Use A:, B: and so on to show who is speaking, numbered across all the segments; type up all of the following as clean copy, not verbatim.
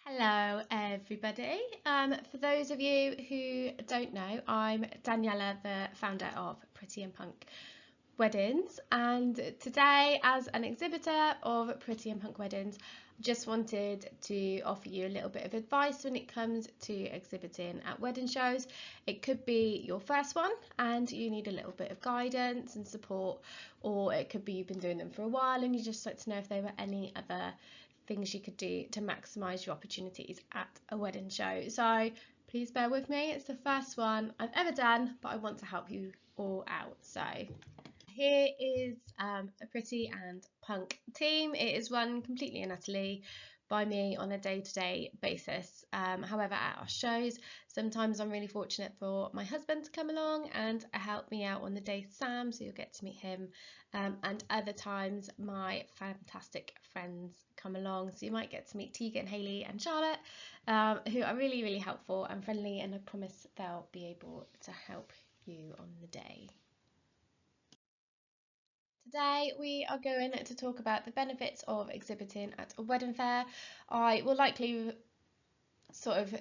A: Hello, everybody. For those of you who don't know, I'm Daniela, the founder of Pretty and Punk Weddings, and today, as an exhibitor of Pretty and Punk Weddings, just wanted to offer you a little bit of advice when it comes to exhibiting at wedding shows. It could be your first one and you need a little bit of guidance and support, or it could be you've been doing them for a while and you just like to know if there were any other things you could do to maximise your opportunities at a wedding show. So please bear with me, it's the first one I've ever done, but I want to help you all out. So here is a Pretty and Punk team. It is run completely and utterly by me on a day-to-day basis. However, at our shows, sometimes I'm really fortunate for my husband to come along and help me out on the day, Sam, so you'll get to meet him. And other times my fantastic friends come along, so you might get to meet Tegan, Hayley and Charlotte, who are really, really helpful and friendly, and I promise they'll be able to help you on the day. Today we are going to talk about the benefits of exhibiting at a wedding fair. I will likely sort of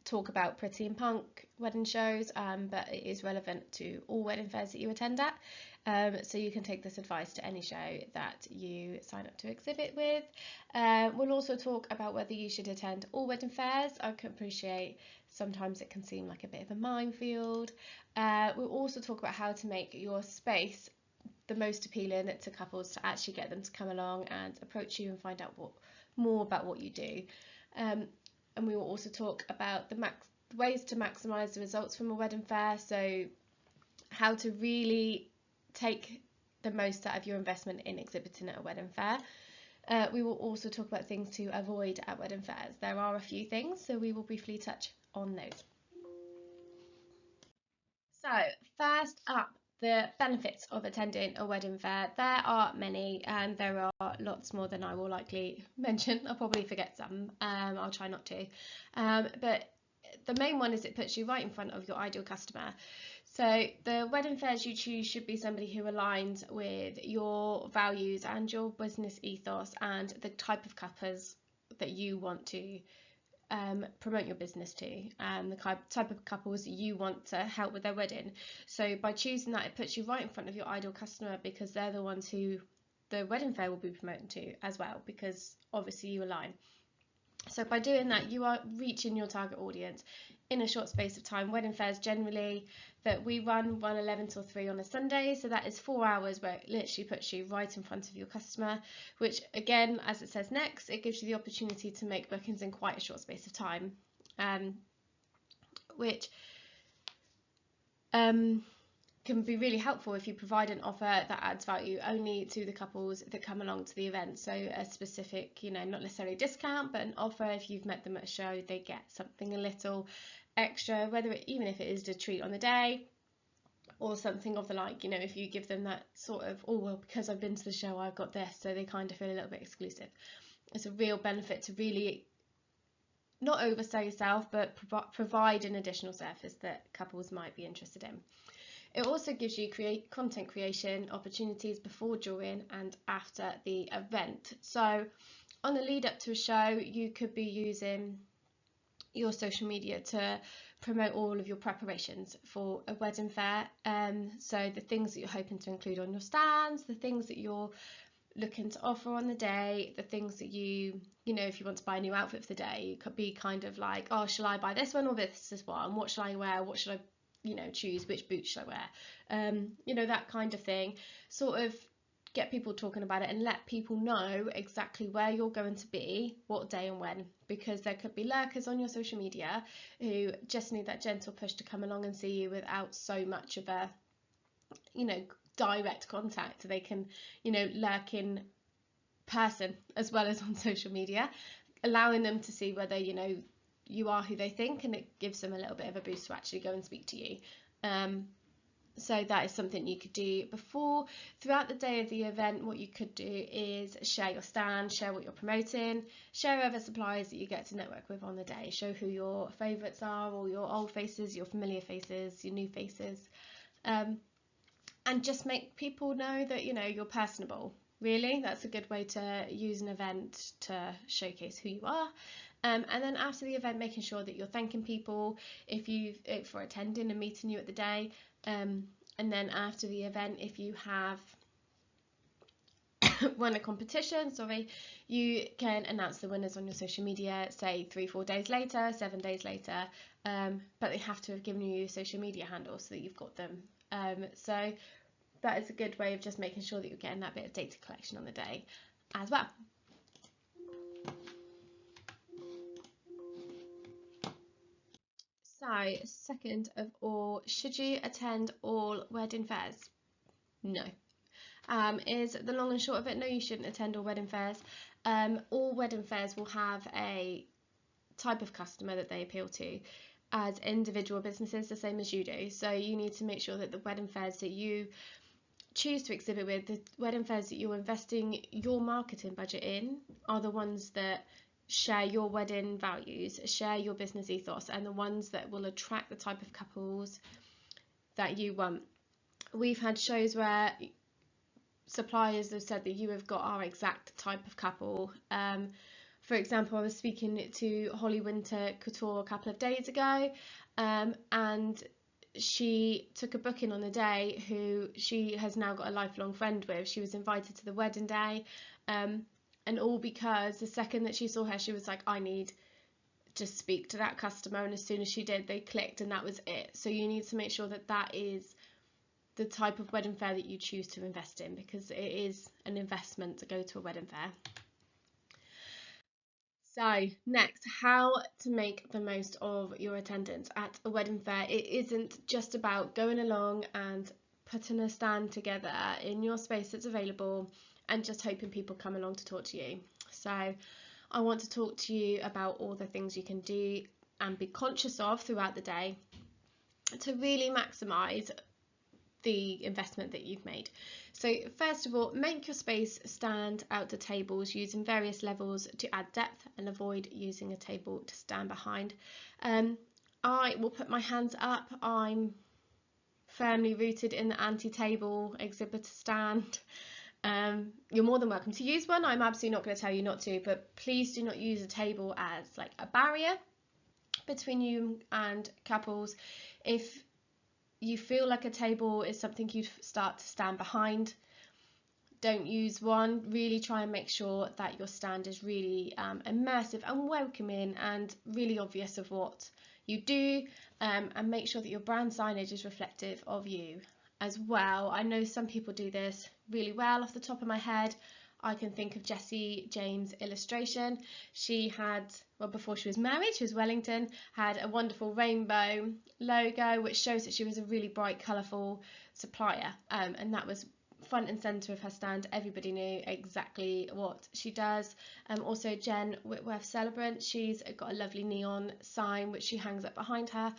A: talk about Pretty and Punk wedding shows, but it is relevant to all wedding fairs that you attend at. So you can take this advice to any show that you sign up to exhibit with. We'll also talk about whether you should attend all wedding fairs. I can appreciate sometimes it can seem like a bit of a minefield. We'll also talk about how to make your space the most appealing to couples, to actually get them to come along and approach you and find out more about what you do. And we will also talk about the ways to maximise the results from a wedding fair, so how to really take the most out of your investment in exhibiting at a wedding fair. We will also talk about things to avoid at wedding fairs. There are a few things, so we will briefly touch on those. So first up, the benefits of attending a wedding fair. There are many, and there are lots more than I will likely mention. I'll probably forget some. I'll try not to. But the main one is it puts you right in front of your ideal customer. So the wedding fairs you choose should be somebody who aligns with your values and your business ethos and the type of couples that you want to promote your business to, and the type of couples you want to help with their wedding. So by choosing that, it puts you right in front of your ideal customer, because they're the ones who the wedding fair will be promoting to as well, because obviously you align. So by doing that, you are reaching your target audience in a short space of time. Wedding fairs generally that we run 11 till 3 on a Sunday, so that is 4 hours where it literally puts you right in front of your customer, which again, as it says next, it gives you the opportunity to make bookings in quite a short space of time, which can be really helpful if you provide an offer that adds value only to the couples that come along to the event. So a specific, not necessarily a discount, but an offer. If you've met them at a show, they get something a little extra, even if it is a treat on the day or something of the like. If you give them that sort of, oh well, because I've been to the show, I've got this, so they kind of feel a little bit exclusive. It's a real benefit to really not oversell yourself, but provide an additional service that couples might be interested in. It also gives you content creation opportunities before, during and after the event. So on the lead up to a show, you could be using your social media to promote all of your preparations for a wedding fair. So the things that you're hoping to include on your stands, the things that you're looking to offer on the day, the things that if you want to buy a new outfit for the day, it could be kind of like, oh, shall I buy this one or this one? What shall I wear? What should I choose, which boots should I wear, that kind of thing. Sort of get people talking about it and let people know exactly where you're going to be, what day and when, because there could be lurkers on your social media who just need that gentle push to come along and see you without so much of a direct contact. They can lurk in person as well as on social media, allowing them to see whether you are who they think, and it gives them a little bit of a boost to actually go and speak to you. So that is something you could do throughout the day of the event. What you could do is share your stand, share what you're promoting, share other suppliers that you get to network with on the day, show who your favourites are, all your old faces, your familiar faces, your new faces, and just make people know that you're personable. really. That's a good way to use an event to showcase who you are. And then after the event, making sure that you're thanking people for attending and meeting you at the day. And then after the event, if you have won a competition, you can announce the winners on your social media, say 3-4 days later, 7 days later, but they have to have given you your social media handle so that you've got them. So that is a good way of just making sure that you're getting that bit of data collection on the day as well. So, second of all, should you attend all wedding fairs? No. Is the long and short of it? No, you shouldn't attend all wedding fairs. All wedding fairs will have a type of customer that they appeal to as individual businesses, the same as you do. So you need to make sure that the wedding fairs that you choose to exhibit with, the wedding fairs that you're investing your marketing budget in, are the ones that share your wedding values, share your business ethos, and the ones that will attract the type of couples that you want. We've had shows where suppliers have said that you have got our exact type of couple. For example, I was speaking to Holly Winter Couture a couple of days ago, and she took a booking on the day who she has now got a lifelong friend with. She was invited to the wedding day, and all because the second that she saw her, she was like, I need to speak to that customer, and as soon as she did, they clicked, and that was it. So you need to make sure that that is the type of wedding fair that you choose to invest in, because it is an investment to go to a wedding fair. So next, how to make the most of your attendance at a wedding fair. It isn't just about going along and putting a stand together in your space that's available and just hoping people come along to talk to you. So I want to talk to you about all the things you can do and be conscious of throughout the day to really maximise the investment that you've made. So first of all, make your space stand out to tables using various levels to add depth and avoid using a table to stand behind. I will put my hands up. I'm firmly rooted in the anti-table exhibitor stand. You're more than welcome to use one. I'm absolutely not going to tell you not to, but please do not use a table as like a barrier between you and couples. If you feel like a table is something you'd start to stand behind, don't use one. Really try and make sure that your stand is really immersive and welcoming and really obvious of what you do, and make sure that your brand signage is reflective of you as well. I know some people do this really well. Off the top of my head, I can think of Jessie James' illustration. She had, well, before she was married, she was Wellington, had a wonderful rainbow logo, which shows that she was a really bright, colourful supplier, and that was front and centre of her stand. Everybody knew exactly what she does. Also, Jen Whitworth Celebrant, she's got a lovely neon sign which she hangs up behind her.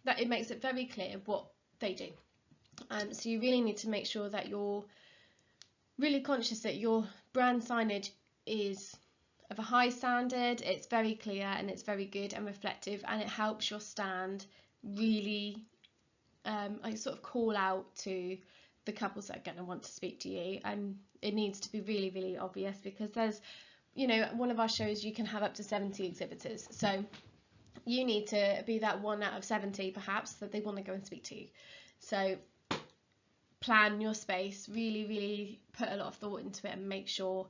A: That it makes it very clear what they do. So you really need to make sure that you're really conscious that your brand signage is of a high standard, it's very clear and it's very good and reflective, and it helps your stand really sort of call out to the couples that are going to want to speak to you. And it needs to be really, really obvious, because there's, you know, one of our shows you can have up to 70 exhibitors, so you need to be that 1 out of 70 perhaps that they want to go and speak to. So plan your space, really put a lot of thought into it and make sure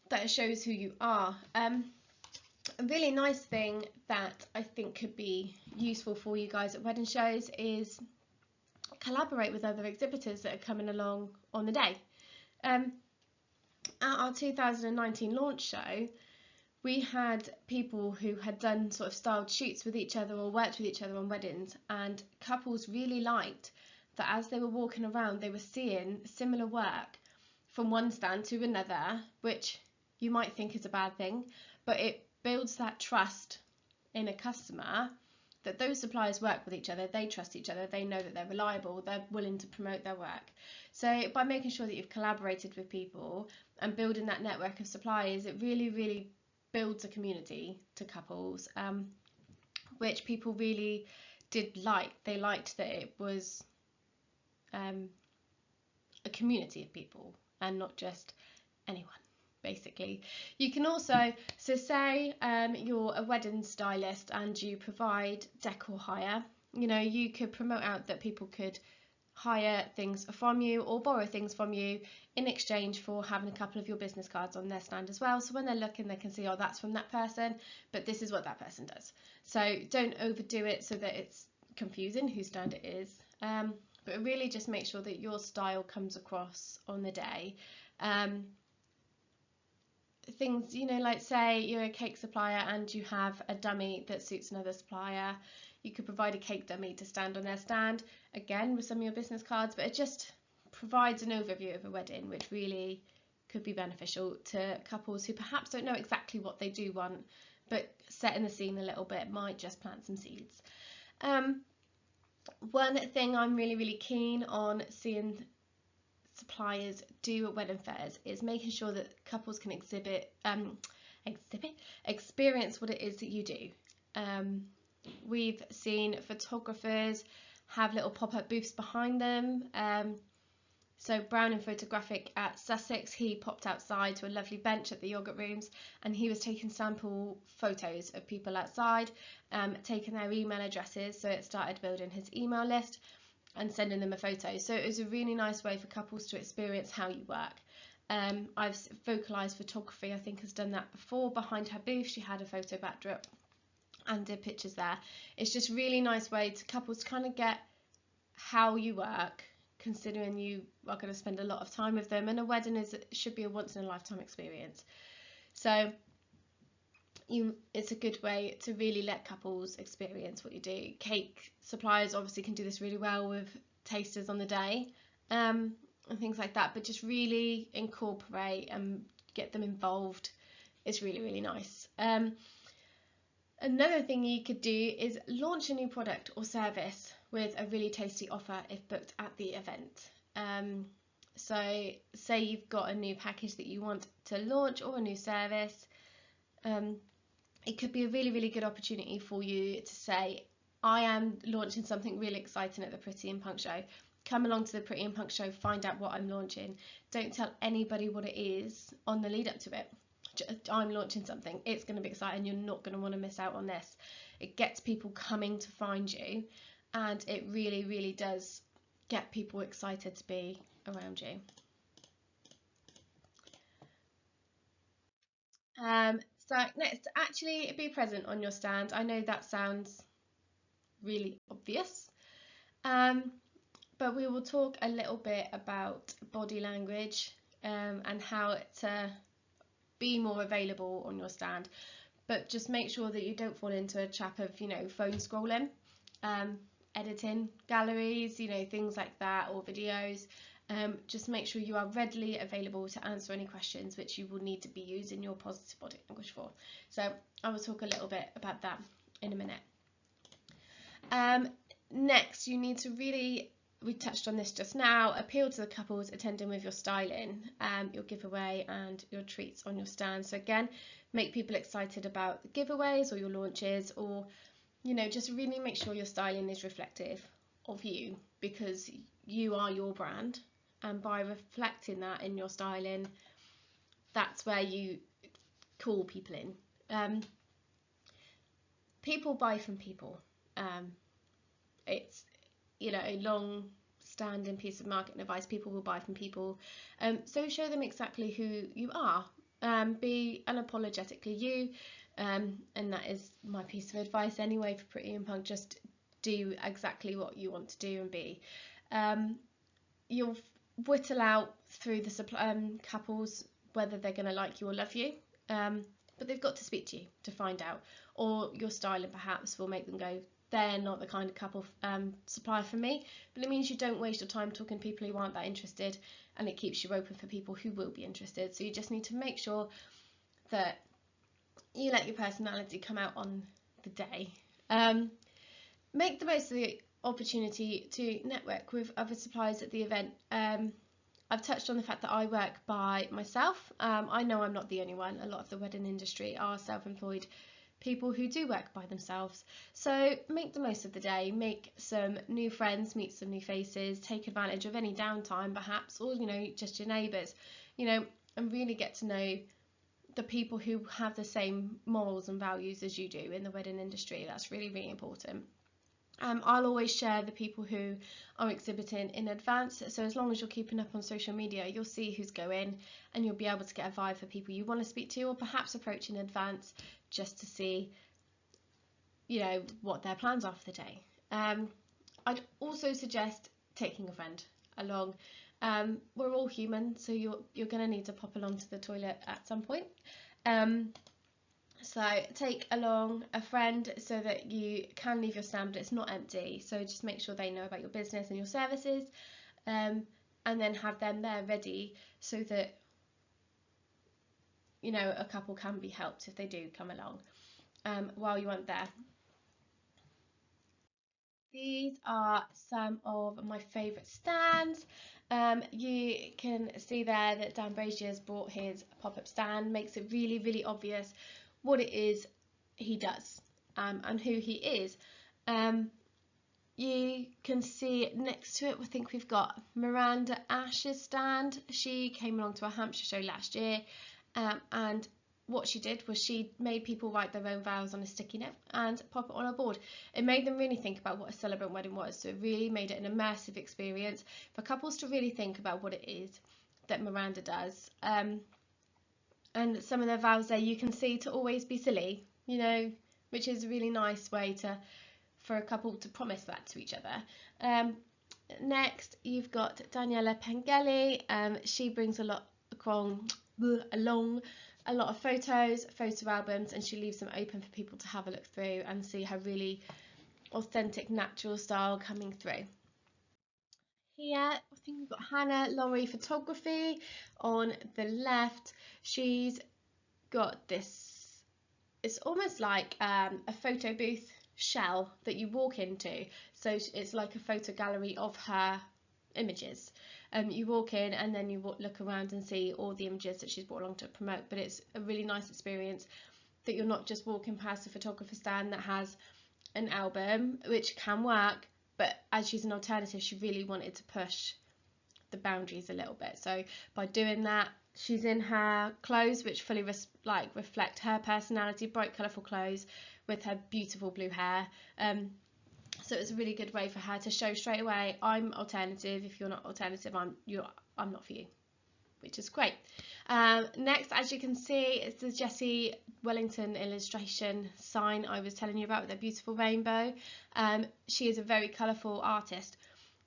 A: that it shows who you are. A really nice thing that I think could be useful for you guys at wedding shows is collaborate with other exhibitors that are coming along on the day. At our 2019 launch show, we had people who had done sort of styled shoots with each other or worked with each other on weddings, and couples really liked that as they were walking around they were seeing similar work from one stand to another, which you might think is a bad thing, but it builds that trust in a customer that those suppliers work with each other, they trust each other, they know that they're reliable, they're willing to promote their work. So by making sure that you've collaborated with people and building that network of suppliers, it really builds a community to couples, which people really did like. They liked that it was a community of people and not just anyone, basically. You can also, so say you're a wedding stylist and you provide decor hire, you know, you could promote out that people could hire things from you or borrow things from you in exchange for having a couple of your business cards on their stand as well. So when they're looking, they can see, oh, that's from that person, but this is what that person does. So don't overdo it so that it's confusing whose stand it is. But really just make sure that your style comes across on the day. Things, you know, like say you're a cake supplier and you have a dummy that suits another supplier, you could provide a cake dummy to stand on their stand, again with some of your business cards, but it just provides an overview of a wedding, which really could be beneficial to couples who perhaps don't know exactly what they do want, but setting the scene a little bit might just plant some seeds. One thing I'm really keen on seeing suppliers do at wedding fairs is making sure that couples can experience what it is that you do. We've seen photographers have little pop-up booths behind them. So Brown and Photographic at Sussex, he popped outside to a lovely bench at the yogurt rooms and he was taking sample photos of people outside, taking their email addresses, so it started building his email list and sending them a photo. So it was a really nice way for couples to experience how you work. I've Vocalised Photography, I think, has done that before. Behind her booth, she had a photo backdrop and did pictures there. It's just really nice way to couples to kind of get how you work, considering you are going to spend a lot of time with them, and a wedding should be a once in a lifetime experience. So it's a good way to really let couples experience what you do. Cake suppliers obviously can do this really well with tasters on the day, and things like that, but just really incorporate and get them involved is really nice. Another thing you could do is launch a new product or service with a really tasty offer if booked at the event. So say you've got a new package that you want to launch or a new service, it could be a really good opportunity for you to say, I am launching something really exciting at the Pretty and Punk Show. Come along to the Pretty and Punk Show, find out what I'm launching. Don't tell anybody what it is on the lead up to it. I'm launching something, it's going to be exciting, you're not going to want to miss out on this. It gets people coming to find you, and it really does get people excited to be around you. So next, actually be present on your stand. I know that sounds really obvious, but we will talk a little bit about body language and how to be more available on your stand, but just make sure that you don't fall into a trap of, you know, phone scrolling, editing galleries, you know, things like that, or videos. Just make sure you are readily available to answer any questions which you will need to be using your positive body language for. So I will talk a little bit about that in a minute. Next, you need to really, we touched on this just now, appeal to the couples attending with your styling, your giveaway and your treats on your stand. So again, make people excited about the giveaways or your launches, or, you know, just really make sure your styling is reflective of you, because you are your brand, and by reflecting that in your styling, that's where you call people in. People buy from people. It's, you know, a long standing piece of marketing advice. People will buy from people. So show them exactly who you are. Be unapologetically you, and that is my piece of advice anyway for Pretty and Punk. Just do exactly what you want to do and be. You'll whittle out through the couples whether they're going to like you or love you, but they've got to speak to you to find out, or your styling perhaps will make them go, they're not the kind of couple supplier for me. But it means you don't waste your time talking to people who aren't that interested, and it keeps you open for people who will be interested. So you just need to make sure that you let your personality come out on the day. Make the most of the opportunity to network with other suppliers at the event. I've touched on the fact that I work by myself. I know I'm not the only one. A lot of the wedding industry are self-employed people who do work by themselves. So make the most of the day, make some new friends, meet some new faces, take advantage of any downtime perhaps, or just your neighbours, and really get to know the people who have the same morals and values as you do in the wedding industry. That's really, really important. I'll always share the people who are exhibiting in advance, so as long as you're keeping up on social media, you'll see who's going and you'll be able to get a vibe for people you want to speak to, or perhaps approach in advance just to see what their plans are for the day. I'd also suggest taking a friend along. We're all human, so you're going to need to pop along to the toilet at some point. So take along a friend so that you can leave your stand but it's not empty. So just make sure they know about your business and your services, and then have them there ready so that a couple can be helped if they do come along while you aren't there. These are some of my favourite stands. You can see there that Dan Brazier's brought his pop-up stand, makes it really, really obvious what it is he does and who he is. You can see next to it, I think we've got Miranda Ash's stand. She came along to our Hampshire show last year, and what she did was she made people write their own vows on a sticky note and pop it on a board. It made them really think about what a celebrant wedding was, so it really made it an immersive experience for couples to really think about what it is that Miranda does. And some of their vows there you can see to always be silly, which is a really nice way for a couple to promise that to each other. Next, you've got Daniela Pengelly. She brings along a lot of photo albums, and she leaves them open for people to have a look through and see her really authentic, natural style coming through. Here, I think we've got Hannah Laurie Photography on the left. She's got this, it's almost like a photo booth shell that you walk into. So it's like a photo gallery of her images. You walk in and then you look around and see all the images that she's brought along to promote, but it's a really nice experience that you're not just walking past a photographer stand that has an album, which can work, but as she's an alternative, she really wanted to push the boundaries a little bit. So by doing that, she's in her clothes which fully reflect her personality, bright colourful clothes with her beautiful blue hair. So it's a really good way for her to show straight away, I'm alternative. If you're not alternative, I'm not for you, which is great. Next, as you can see, it's the Jessie Wellington illustration sign I was telling you about with their beautiful rainbow. She is a very colourful artist,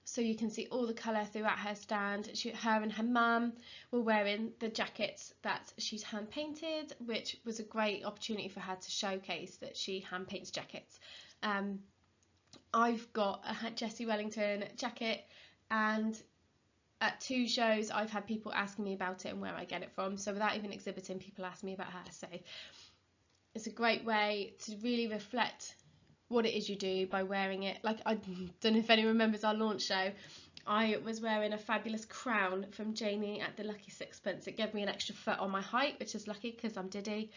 A: so you can see all the colour throughout her stand. Her and her mum were wearing the jackets that she's hand painted, which was a great opportunity for her to showcase that she hand paints jackets. I've got a Jessie Wellington jacket, and at 2 shows I've had people asking me about it and where I get it from, so without even exhibiting, people ask me about her. So it's a great way to really reflect what it is you do by wearing it. Like, I don't know if anyone remembers our launch show, I was wearing a fabulous crown from Jamie at the Lucky Sixpence. It gave me an extra foot on my height, which is lucky because I'm Diddy.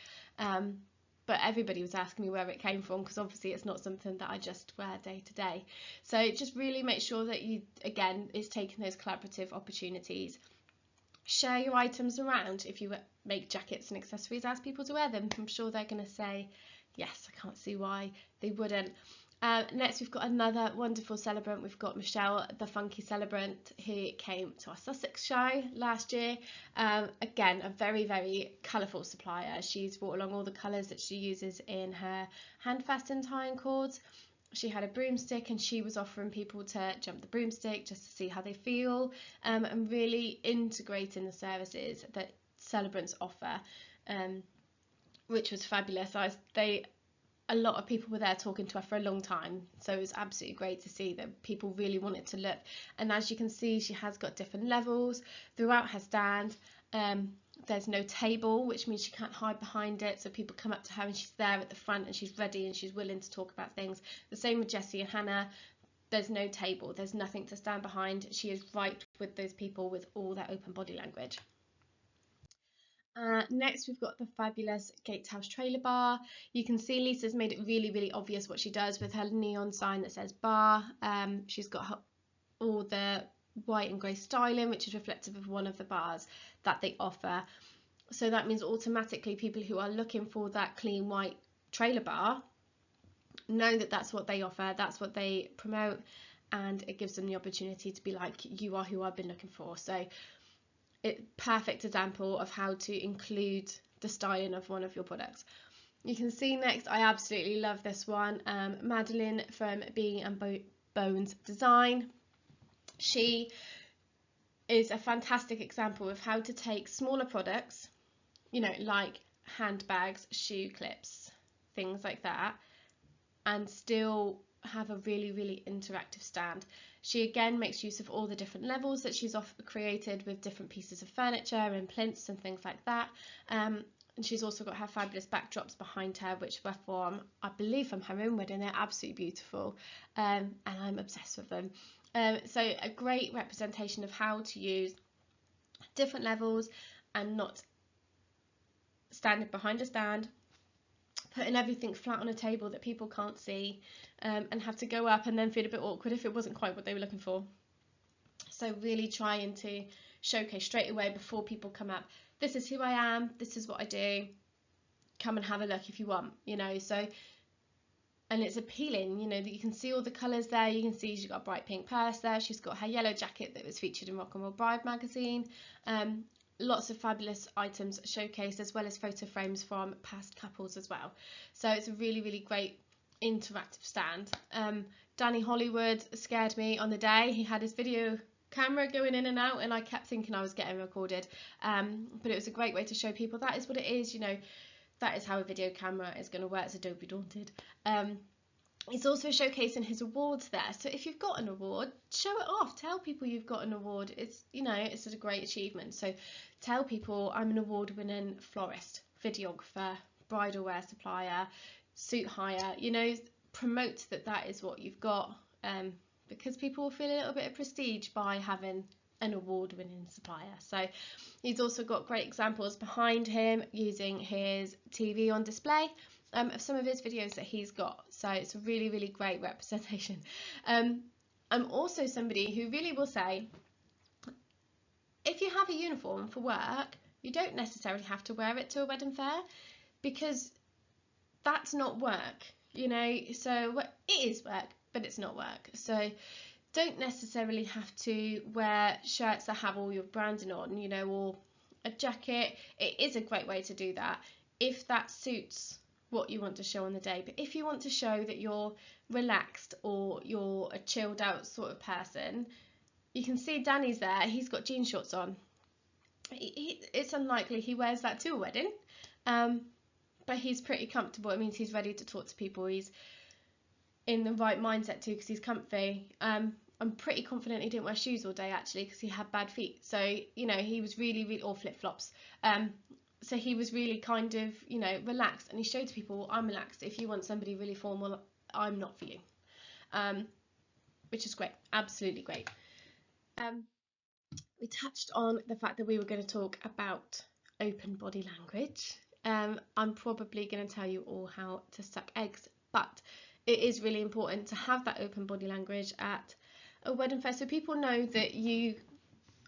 A: But everybody was asking me where it came from, because obviously it's not something that I just wear day to day. So just really make sure that you, again, is taking those collaborative opportunities. Share your items around. If you make jackets and accessories, ask people to wear them. I'm sure they're going to say yes. I can't see why they wouldn't. Next, we've got another wonderful celebrant. We've got Michelle, the funky celebrant, who came to our Sussex show last year. Again, a very, very colourful supplier. She's brought along all the colours that she uses in her hand fastened tying cords. She had a broomstick, and she was offering people to jump the broomstick just to see how they feel, and really integrating the services that celebrants offer, which was fabulous. A lot of people were there talking to her for a long time, so it was absolutely great to see that people really wanted to look. And as you can see, she has got different levels throughout her stand. There's no table, which means she can't hide behind it, so people come up to her and she's there at the front and she's ready and she's willing to talk about things. The same with Jessie and Hannah. There's no table, there's nothing to stand behind. She is right with those people with all their open body language. Next, we've got the fabulous Gatehouse Trailer Bar. You can see Lisa's made it really, really obvious what she does with her neon sign that says bar. She's got all the white and grey styling, which is reflective of one of the bars that they offer. So that means automatically people who are looking for that clean white trailer bar know that that's what they offer, that's what they promote, and it gives them the opportunity to be like, you are who I've been looking for. So perfect example of how to include the styling of one of your products. You can see next, I absolutely love this one, Madeline from Being and Bones Design. She is a fantastic example of how to take smaller products, you know, like handbags, shoe clips, things like that, and still have a really, really interactive stand. She again makes use of all the different levels that she's created with different pieces of furniture and plinths and things like that. And she's also got her fabulous backdrops behind her, which were from, I believe, from her own wedding. They're absolutely beautiful, and I'm obsessed with them. So a great representation of how to use different levels and not standing behind a stand, putting everything flat on a table that people can't see, and have to go up and then feel a bit awkward if it wasn't quite what they were looking for. So really trying to showcase straight away before people come up, this is who I am, this is what I do, come and have a look if you want, you know. So, and it's appealing, you know, that you can see all the colours there. You can see she's got a bright pink purse there, she's got her yellow jacket that was featured in Rock and Roll Bride magazine. Lots of fabulous items showcased, as well as photo frames from past couples as well. So it's a really, really great interactive stand. Danny Hollywood scared me on the day. He had his video camera going in and out, and I kept thinking I was getting recorded. But it was a great way to show people that is what it is, you know, that is how a video camera is going to work, so don't be daunted. It's also showcasing his awards there. So if you've got an award, show it off. Tell people you've got an award. It's, you know, it's a great achievement. So tell people I'm an award-winning florist, videographer, bridal wear supplier, suit hire. You know, promote that is what you've got, because people will feel a little bit of prestige by having an award-winning supplier. So he's also got great examples behind him using his TV on display. Of some of his videos that he's got, so it's a really, really great representation. I'm also somebody who really will say, if you have a uniform for work, you don't necessarily have to wear it to a wedding fair, because that's not work, you know. So it is work, but it's not work. So don't necessarily have to wear shirts that have all your branding on, you know, or a jacket. It is a great way to do that if that suits what you want to show on the day. But if you want to show that you're relaxed or you're a chilled out sort of person, you can see Danny's there, he's got jean shorts on. It's unlikely he wears that to a wedding, but he's pretty comfortable. It means he's ready to talk to people, he's in the right mindset too, because he's comfy. I'm pretty confident he didn't wear shoes all day actually, because he had bad feet. So, you know, he was really, really, or flip-flops. So he was really kind of, you know, relaxed, and he showed to people, I'm relaxed. If you want somebody really formal, I'm not for you. Which is great, absolutely great. We touched on the fact that we were going to talk about open body language. I'm probably going to tell you all how to suck eggs, but it is really important to have that open body language at a wedding fair, so people know that you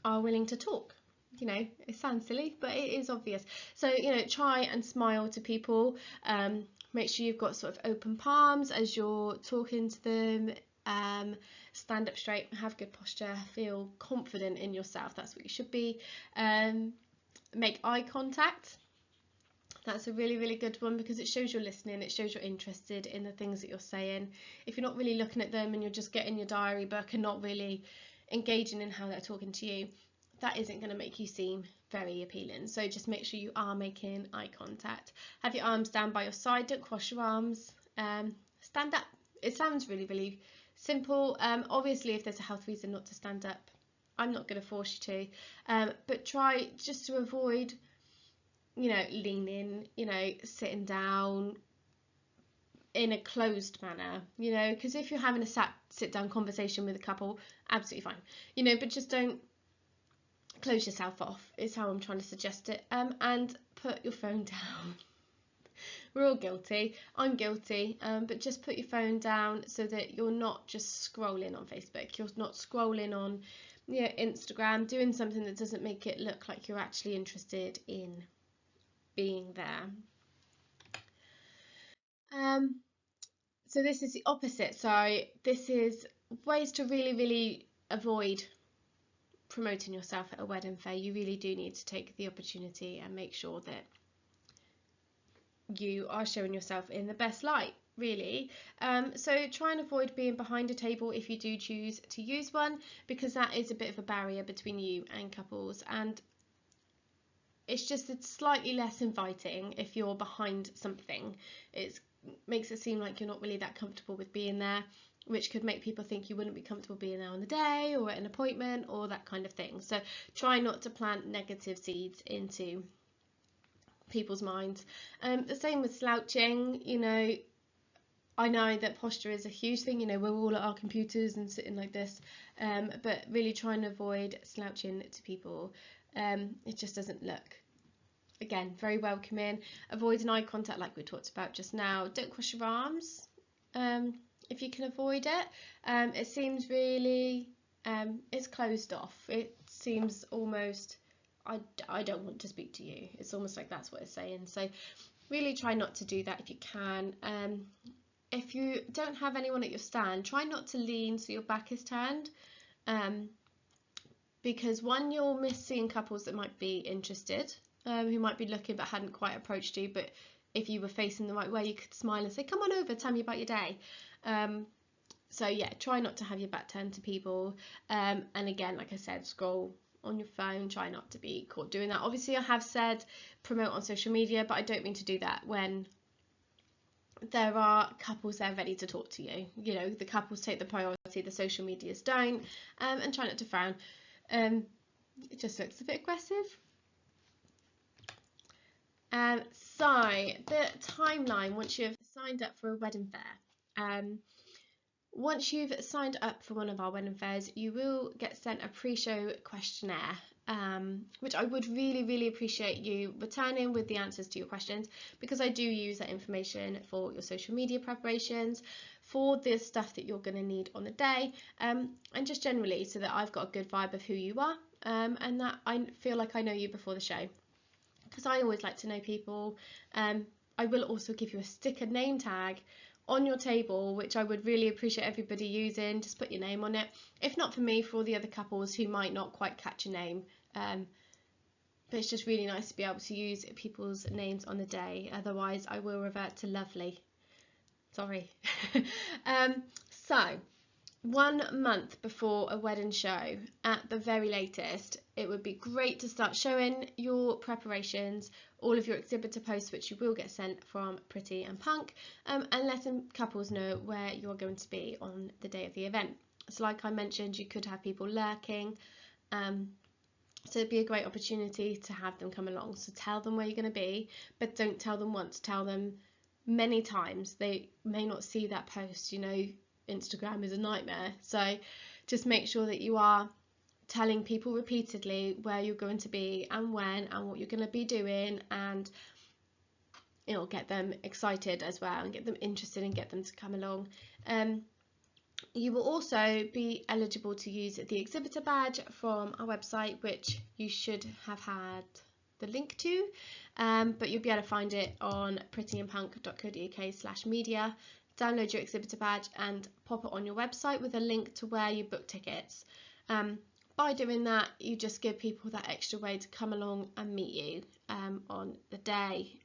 A: are willing to talk. You know, it sounds silly, but it is obvious. So, you know, try and smile to people. Make sure you've got sort of open palms as you're talking to them. Stand up straight, have good posture, feel confident in yourself. That's what you should be. Make eye contact. That's a really, really good one, because it shows you're listening, it shows you're interested in the things that you're saying. If you're not really looking at them and you're just getting your diary book and not really engaging in how they're talking to you, that isn't going to make you seem very appealing. So just make sure you are making eye contact. Have your arms down by your side, don't cross your arms. Stand up. It sounds really, really simple. Obviously, if there's a health reason not to stand up, I'm not going to force you to, but try just to avoid, you know, leaning, you know, sitting down in a closed manner, you know, because if you're having a sit down conversation with a couple, absolutely fine, you know, but just don't close yourself off is how I'm trying to suggest it, and put your phone down. We're all guilty. I'm guilty, but just put your phone down so that you're not just scrolling on Facebook. You're not scrolling on, Instagram, doing something that doesn't make it look like you're actually interested in being there. So this is the opposite. So this is ways to really, really avoid promoting yourself at a wedding fair. You really do need to take the opportunity and make sure that you are showing yourself in the best light, really. So try and avoid being behind a table if you do choose to use one, because that is a bit of a barrier between you and couples, and it's just slightly less inviting if you're behind something. It makes it seem like you're not really that comfortable with being there, which could make people think you wouldn't be comfortable being there on the day or at an appointment or that kind of thing. So try not to plant negative seeds into people's minds. The same with slouching. I know that posture is a huge thing. We're all at our computers and sitting like this, but really try and avoid slouching to people. It just doesn't look, again, very welcoming. Avoid an eye contact like we talked about just now. Don't cross your arms if you can avoid it. It seems really, it's closed off. It seems almost, I don't want to speak to you. It's almost like that's what it's saying. So really try not to do that if you can. If you don't have anyone at your stand, try not to lean so your back is turned, because one, you'll miss seeing couples that might be interested, who might be looking but hadn't quite approached you, but if you were facing the right way, you could smile and say, come on over, tell me about your day. So yeah, try not to have your back turned to people, and again, like I said, scroll on your phone. Try not to be caught doing that. Obviously, I have said promote on social media, but I don't mean to do that when there are couples there ready to talk to you. The couples take the priority, the social medias don't, and try not to frown. It just looks a bit aggressive. So the timeline, once you've signed up for a wedding fair, once you've signed up for one of our wedding fairs, you will get sent a pre-show questionnaire, which I would really, really appreciate you returning with the answers to your questions, because I do use that information for your social media preparations, for the stuff that you're going to need on the day, and just generally so that I've got a good vibe of who you are, and that I feel like I know you before the show, because I always like to know people. I will also give you a sticker name tag on your table, which I would really appreciate everybody using. Just put your name on it, if not for me, for all the other couples who might not quite catch a name. But it's just really nice to be able to use people's names on the day, otherwise I will revert to lovely. Sorry. So 1 month before a wedding show at the very latest, it would be great to start showing your preparations, all of your exhibitor posts, which you will get sent from Pretty and Punk, and letting couples know where you're going to be on the day of the event. So like I mentioned, you could have people lurking, so it'd be a great opportunity to have them come along. So tell them where you're going to be, but don't tell them once, tell them many times. They may not see that post. Instagram is a nightmare, so just make sure that you are telling people repeatedly where you're going to be and when and what you're going to be doing, and it'll get them excited as well and get them interested and get them to come along. You will also be eligible to use the exhibitor badge from our website, which you should have had the link to, but you'll be able to find it on prettyandpunk.co.uk/media. Download your exhibitor badge and pop it on your website with a link to where you book tickets. By doing that, you just give people that extra way to come along and meet you on the day.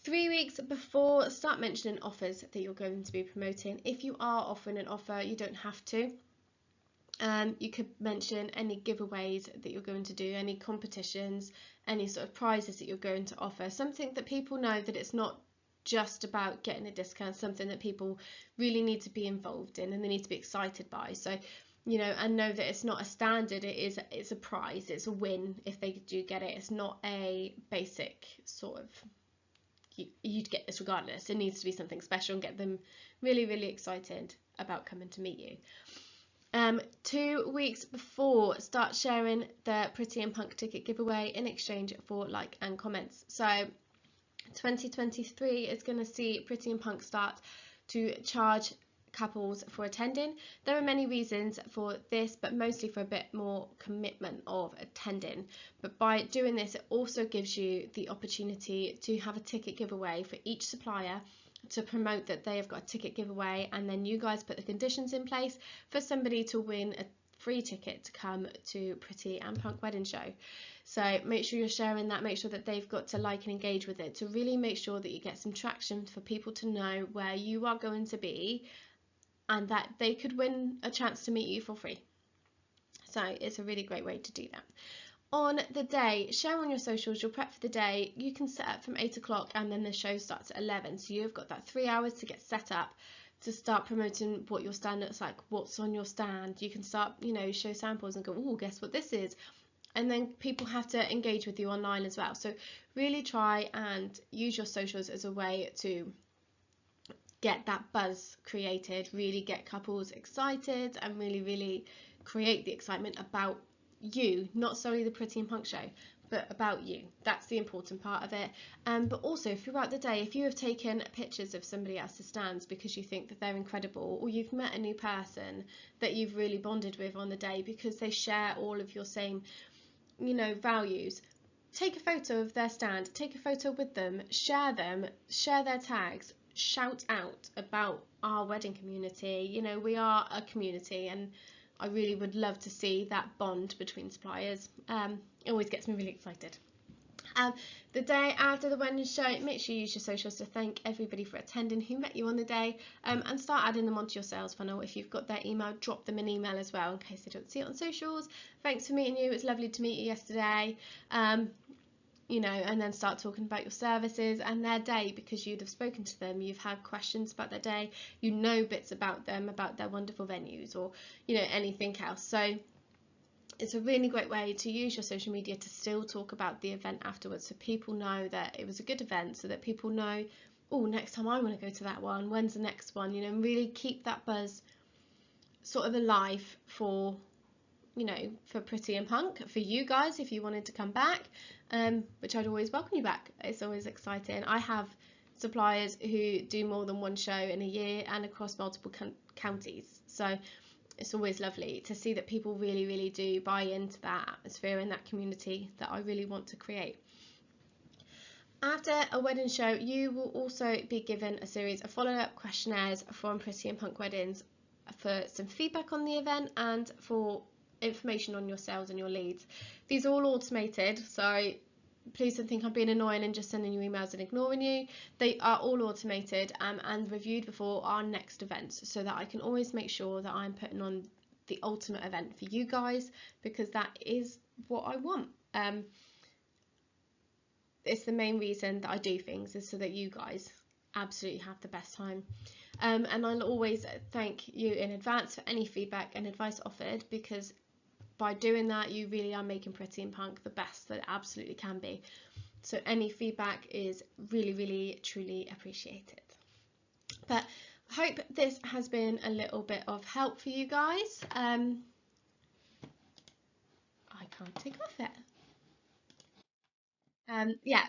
A: 3 weeks before, start mentioning offers that you're going to be promoting. If you are offering an offer, you don't have to. You could mention any giveaways that you're going to do, any competitions, any sort of prizes that you're going to offer, something that people know that it's not just about getting a discount, something that people really need to be involved in and they need to be excited by. So, and know that it's not a standard, it's a prize, it's a win if they do get it. It's not a basic sort of, you'd get this regardless. It needs to be something special and get them really, really excited about coming to meet you. 2 weeks before, start sharing the Pretty and Punk ticket giveaway in exchange for like and comments. So 2023 is going to see Pretty and Punk start to charge couples for attending. There are many reasons for this, but mostly for a bit more commitment of attending. But by doing this, it also gives you the opportunity to have a ticket giveaway for each supplier to promote that they have got a ticket giveaway, and then you guys put the conditions in place for somebody to win a free ticket to come to Pretty and Punk Wedding Show. So make sure you're sharing that, make sure that they've got to like and engage with it, to really make sure that you get some traction for people to know where you are going to be and that they could win a chance to meet you for free. So it's a really great way to do that. On the day, share on your socials, you'll prep for the day. You can set up from 8 o'clock and then the show starts at 11. So you've got that 3 hours to get set up, to start promoting what your stand looks like, what's on your stand. You can start, show samples and go, oh, guess what this is? And then people have to engage with you online as well. So really try and use your socials as a way to get that buzz created, really get couples excited, and really create the excitement about you, not solely the Pretty and Punk show, but about you. That's the important part of it. But also throughout the day, if you have taken pictures of somebody else's stands because you think that they're incredible, or you've met a new person that you've really bonded with on the day because they share all of your same values, take a photo of their stand, take a photo with them, share their tags, shout out about our wedding community. We are a community, and I really would love to see that bond between suppliers. It always gets me really excited. The day after the wedding show, make sure you use your socials to thank everybody for attending who met you on the day, and start adding them onto your sales funnel. If you've got their email, drop them an email as well in case they don't see it on socials. Thanks for meeting you, it's lovely to meet you yesterday. And then start talking about your services and their day, because you'd have spoken to them, you've had questions about their day, bits about them, about their wonderful venues, or anything else. So it's a really great way to use your social media to still talk about the event afterwards, so people know that it was a good event, so that people know, oh, next time I want to go to that one, when's the next one? Really keep that buzz sort of alive for for Pretty and Punk, for you guys if you wanted to come back, which I'd always welcome you back. It's always exciting. I have suppliers who do more than one show in a year and across multiple counties, so it's always lovely to see that people really do buy into that atmosphere and that community that I really want to create. After a wedding show, you will also be given a series of follow-up questionnaires from Pretty and Punk Weddings for some feedback on the event and for information on your sales and your leads. These are all automated, so please don't think I'm being annoying and just sending you emails and ignoring you. They are all automated and reviewed before our next events, so that I can always make sure that I'm putting on the ultimate event for you guys, because that is what I want. It's the main reason that I do things, is so that you guys absolutely have the best time. And I'll always thank you in advance for any feedback and advice offered, because by doing that, you really are making Pretty and Punk the best that it absolutely can be. So any feedback is really truly appreciated. But I hope this has been a little bit of help for you guys. I can't take off it. Yeah.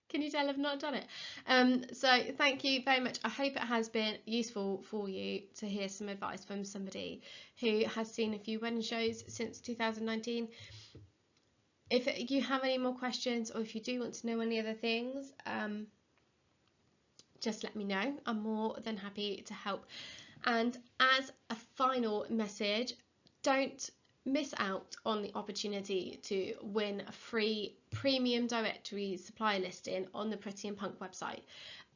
A: Can you tell I've not done it? So thank you very much. I hope it has been useful for you to hear some advice from somebody who has seen a few wedding shows since 2019. If you have any more questions, or if you do want to know any other things, just let me know. I'm more than happy to help. And as a final message, don't miss out on the opportunity to win a free premium directory supply listing on the Pretty and Punk website.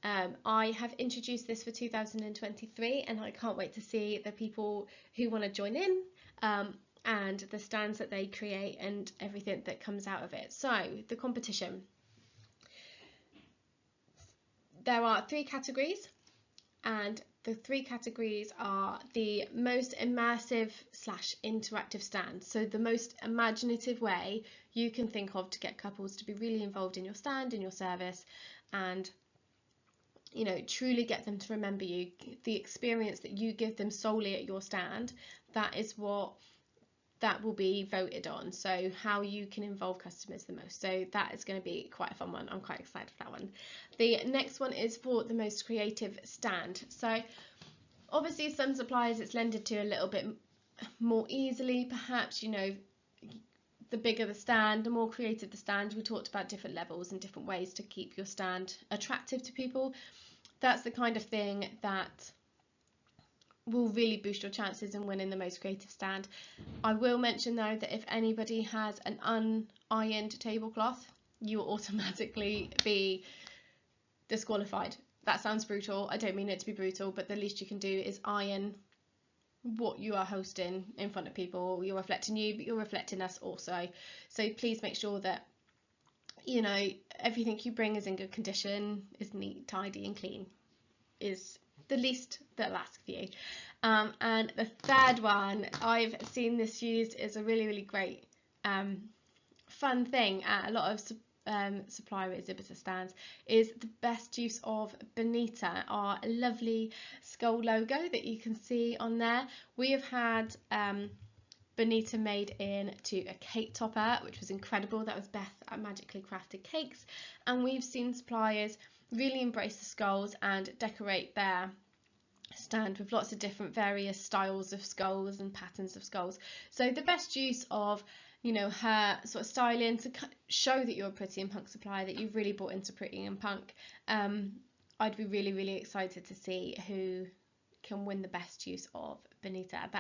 A: I have introduced this for 2023, and I can't wait to see the people who want to join in, and the stands that they create and everything that comes out of it. So the competition. There are 3 categories, and the 3 categories are the most immersive / interactive stand. So the most imaginative way you can think of to get couples to be really involved in your stand, in your service, and you know, truly get them to remember you. The experience that you give them solely at your stand, that is what that will be voted on. So how you can involve customers the most. So that is going to be quite a fun one. I'm quite excited for that one. The next one is for the most creative stand. So obviously some suppliers it's lended to a little bit more easily, perhaps, you know, the bigger the stand, the more creative the stand. We talked about different levels and different ways to keep your stand attractive to people. That's the kind of thing that will really boost your chances in winning the most creative stand. I will mention though that if anybody has an unironed tablecloth, you will automatically be disqualified. That sounds brutal. I don't mean it to be brutal, but the least you can do is iron what you are hosting in front of people. You're reflecting you, but you're reflecting us also. So please make sure that, you know, everything you bring is in good condition, is neat, tidy and clean, is the least that I'll ask of you. And the third one, I've seen this used as a really, really great fun thing at a lot of supplier exhibitor stands, is the best use of Bonita, our lovely skull logo that you can see on there. We have had Bonita made into a cake topper, which was incredible. That was Beth at Magically Crafted Cakes, and we've seen suppliers really embrace the skulls and decorate their stand with lots of different various styles of skulls and patterns of skulls. So the best use of, you know, her sort of styling to show that you're a pretty and punk supplier, that you've really bought into pretty and punk. I'd be really, really excited to see who can win the best use of Bonita.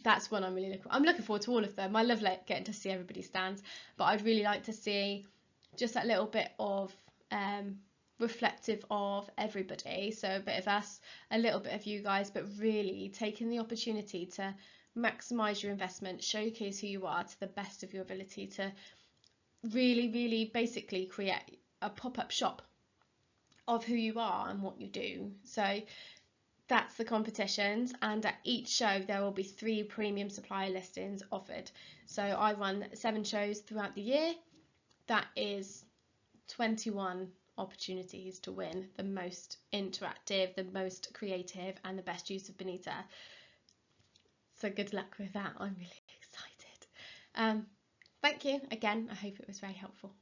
A: That's one I'm looking forward to all of them. I love getting to see everybody's stands, but I'd really like to see just that little bit of reflective of everybody. So a bit of us, a little bit of you guys, but really taking the opportunity to maximize your investment, showcase who you are to the best of your ability, to really, really basically create a pop-up shop of who you are and what you do. So that's the competitions, and at each show there will be 3 premium supplier listings offered. So I run 7 shows throughout the year. That is 21 opportunities to win the most interactive, the most creative and the best use of Bonita. So good luck with that. I'm really excited. Thank you again. I hope it was very helpful.